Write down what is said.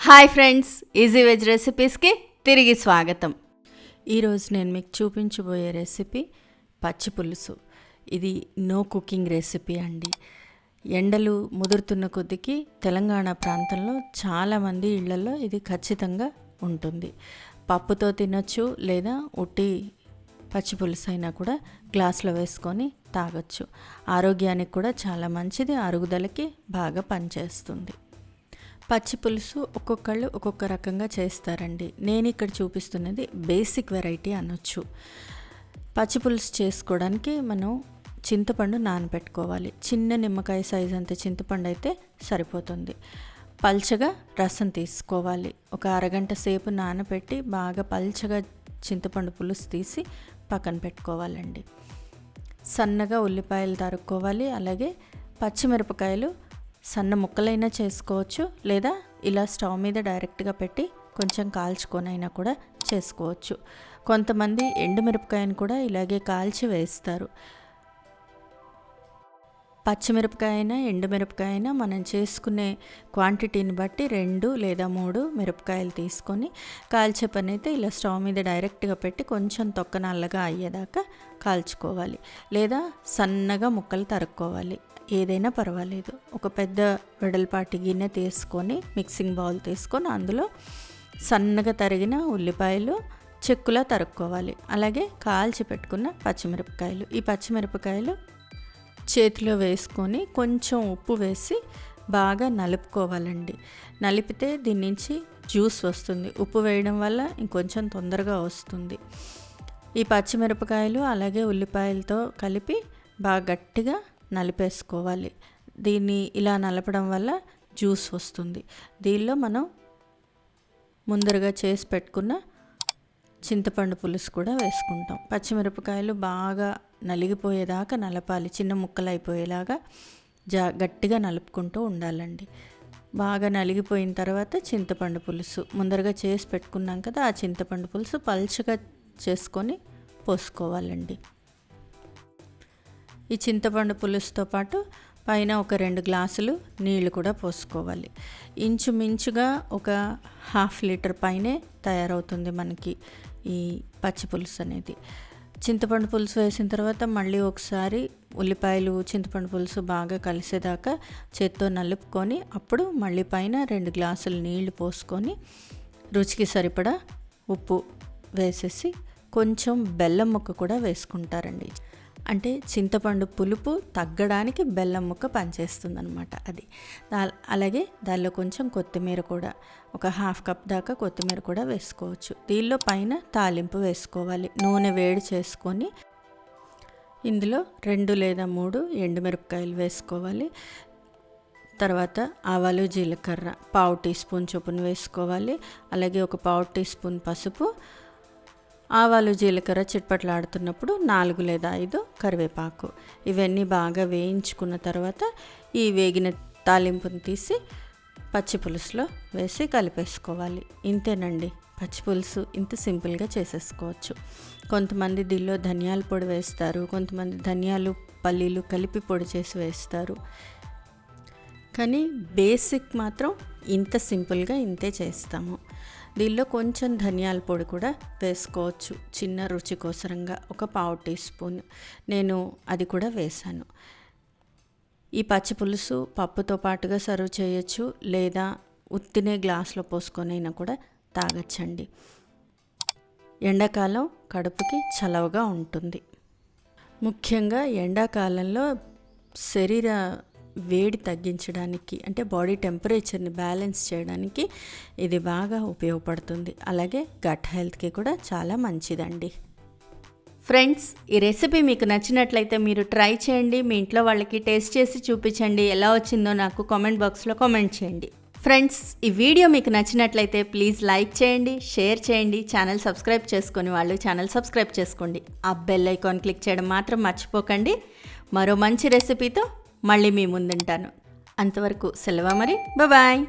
Hi friends, easy veg రెసిపీస్కి తిరిగి స్వాగతం. ఈరోజు నేను మీకు చూపించబోయే రెసిపీ పచ్చి పులుసు. ఇది నో కుకింగ్ రెసిపీ అండి. ఎండలు ముదురుతున్న కొద్దికి తెలంగాణ ప్రాంతంలో చాలామంది ఇళ్లలో ఇది ఖచ్చితంగా ఉంటుంది. పప్పుతో తినొచ్చు, లేదా ఉట్టి పచ్చి పులుసు అయినా కూడా గ్లాస్లో వేసుకొని తాగొచ్చు. ఆరోగ్యానికి కూడా చాలా మంచిది, అరుగుదలకి బాగా పనిచేస్తుంది. పచ్చి పులుసు ఒక్కొక్కళ్ళు ఒక్కొక్క రకంగా చేస్తారండి. నేను ఇక్కడ చూపిస్తున్నది బేసిక్ వెరైటీ అనొచ్చు. పచ్చి పులుసు చేసుకోవడానికి మనం చింతపండు నానబెట్టుకోవాలి. చిన్న నిమ్మకాయ సైజ్ అంత చింతపండు అయితే సరిపోతుంది. పల్చగా రసం తీసుకోవాలి. ఒక అరగంట సేపు నానబెట్టి బాగా పల్చగా చింతపండు పులుసు తీసి పక్కన పెట్టుకోవాలండి. సన్నగా ఉల్లిపాయలు తరుక్కోవాలి. అలాగే పచ్చిమిరపకాయలు సన్న ముక్కలైనా చేసుకోవచ్చు, లేదా ఇలా స్టవ్ మీద డైరెక్ట్గా పెట్టి కొంచెం కాల్చుకొనైనా కూడా చేసుకోవచ్చు. కొంతమంది ఎండుమిరపకాయను కూడా ఇలాగే కాల్చి వేస్తారు. పచ్చిమిరపకాయ అయినా ఎండుమిరపకాయ అయినా మనం చేసుకునే క్వాంటిటీని బట్టి 2 లేదా 3 మిరపకాయలు తీసుకొని కాల్చే పని అయితే ఇలా స్టవ్ మీద డైరెక్ట్గా పెట్టి కొంచెం తొక్క నల్లగా అయ్యేదాకా కాల్చుకోవాలి, లేదా సన్నగా ముక్కలు తరుక్కోవాలి. ఏదైనా పర్వాలేదు. ఒక పెద్ద వెడల్పాటి గిన్నె తీసుకొని మిక్సింగ్ బౌల్ తీసుకొని అందులో సన్నగా తరిగిన ఉల్లిపాయలు చెక్కులా తరుక్కోవాలి. అలాగే కాల్చి పెట్టుకున్న పచ్చిమిరపకాయలు. ఈ పచ్చిమిరపకాయలు చేతిలో వేసుకొని కొంచెం ఉప్పు వేసి బాగా నలుపుకోవాలండి. నలిపితే దీని నుంచి జ్యూస్ వస్తుంది. ఉప్పు వేయడం వల్ల ఇంకొంచెం తొందరగా వస్తుంది. ఈ పచ్చిమిరపకాయలు అలాగే ఉల్లిపాయలతో కలిపి బాగా గట్టిగా నలిపేసుకోవాలి. దీన్ని ఇలా నలపడం వల్ల జ్యూస్ వస్తుంది. దీనిలో మనం ముందరగా చేసి పెట్టుకున్న చింతపండు పులుసు కూడా వేసుకుంటాం. పచ్చిమిరపకాయలు బాగా నలిగిపోయేదాకా నలపాలి. చిన్న ముక్కలు అయిపోయేలాగా గట్టిగా నలుపుకుంటూ ఉండాలండి. బాగా నలిగిపోయిన తర్వాత చింతపండు పులుసు ముందరగా చేసి పెట్టుకున్నాం కదా, ఆ చింతపండు పులుసు పల్చగా చేసుకొని పోసుకోవాలండి. ఈ చింతపండు పులుసుతో పాటు పైన ఒక 2 గ్లాసులు నీళ్లు కూడా పోసుకోవాలి. ఇంచుమించుగా ఒక 1/2 లీటర్ పైనే తయారవుతుంది మనకి ఈ పచ్చి పులుసు అనేది. చింతపండు పులుసు వేసిన తర్వాత మళ్ళీ ఒకసారి ఉల్లిపాయలు చింతపండు పులుసు బాగా కలిసేదాకా చేత్తో నలుపుకొని అప్పుడు మళ్ళీ పైన 2 గ్లాసులు నీళ్లు పోసుకొని రుచికి సరిపడా ఉప్పు వేసేసి కొంచెం బెల్లం ముక్క కూడా వేసుకుంటారండి. అంటే చింతపండు పులుపు తగ్గడానికి బెల్లం ముక్క పనిచేస్తుంది అనమాట. అది అలాగే దానిలో కొంచెం కొత్తిమీర కూడా ఒక 1/2 కప్ దాకా కొత్తిమీర కూడా వేసుకోవచ్చు. దీనిలో పైన తాలింపు వేసుకోవాలి. నూనె వేడి చేసుకొని ఇందులో 2 లేదా 3 ఎండుమిరపకాయలు వేసుకోవాలి. తర్వాత ఆవాలు జీలకర్ర 1/2 టీ స్పూన్ చొప్పున వేసుకోవాలి. అలాగే ఒక 1/2 టీ స్పూన్ పసుపు, ఆవాలు జీలకర్ర చిట్పట్లాడుతున్నప్పుడు 4 లేదా 5 కరివేపాకు. ఇవన్నీ బాగా వేయించుకున్న తర్వాత ఈ వేగిన తాలింపుని తీసి పచ్చి పులుసులో వేసి కలిపేసుకోవాలి. ఇంతేనండి, పచ్చి పులుసు ఇంత సింపుల్గా చేసేసుకోవచ్చు. కొంతమంది దీనిలో ధనియాల పొడి వేస్తారు, కొంతమంది ధనియాలు పల్లీలు కలిపి పొడి చేసి వేస్తారు. కానీ బేసిక్ మాత్రం ఇంత సింపుల్గా ఇంతే చేస్తాము. దీనిలో కొంచెం ధనియాల పొడి కూడా వేసుకోవచ్చు, చిన్న రుచి కోసరంగా ఒక 1/2 టీ స్పూన్. నేను అది కూడా వేశాను. ఈ పచ్చి పులుసు పప్పుతో పాటుగా సర్వ్ చేయొచ్చు, లేదా ఉత్తినే గ్లాస్లో పోసుకొనైనా కూడా తాగొచ్చండి. ఎండాకాలం కడుపుకి చలవగా ఉంటుంది. ముఖ్యంగా ఎండాకాలంలో శరీర వేడి తగ్గించడానికి, అంటే బాడీ టెంపరేచర్ని బ్యాలెన్స్ చేయడానికి ఇది బాగా ఉపయోగపడుతుంది. అలాగే గట్ హెల్త్కి కూడా చాలా మంచిదండి. ఫ్రెండ్స్, ఈ రెసిపీ మీకు నచ్చినట్లయితే మీరు ట్రై చేయండి. మీ ఇంట్లో వాళ్ళకి టేస్ట్ చేసి చూపించండి. ఎలా వచ్చిందో నాకు కామెంట్ బాక్స్లో కామెంట్ చేయండి. ఫ్రెండ్స్, ఈ వీడియో మీకు నచ్చినట్లయితే ప్లీజ్ లైక్ చేయండి, షేర్ చేయండి. ఛానల్ సబ్స్క్రైబ్ చేసుకొని వాళ్ళు ఛానల్ సబ్స్క్రైబ్ చేసుకోండి. ఆ బెల్ ఐకాన్ క్లిక్ చేయడం మాత్రం మర్చిపోకండి. మరో మంచి రెసిపీతో మళ్ళీ మీ ముందుంటాను. అంతవరకు సెలవు మరి. బాయ్.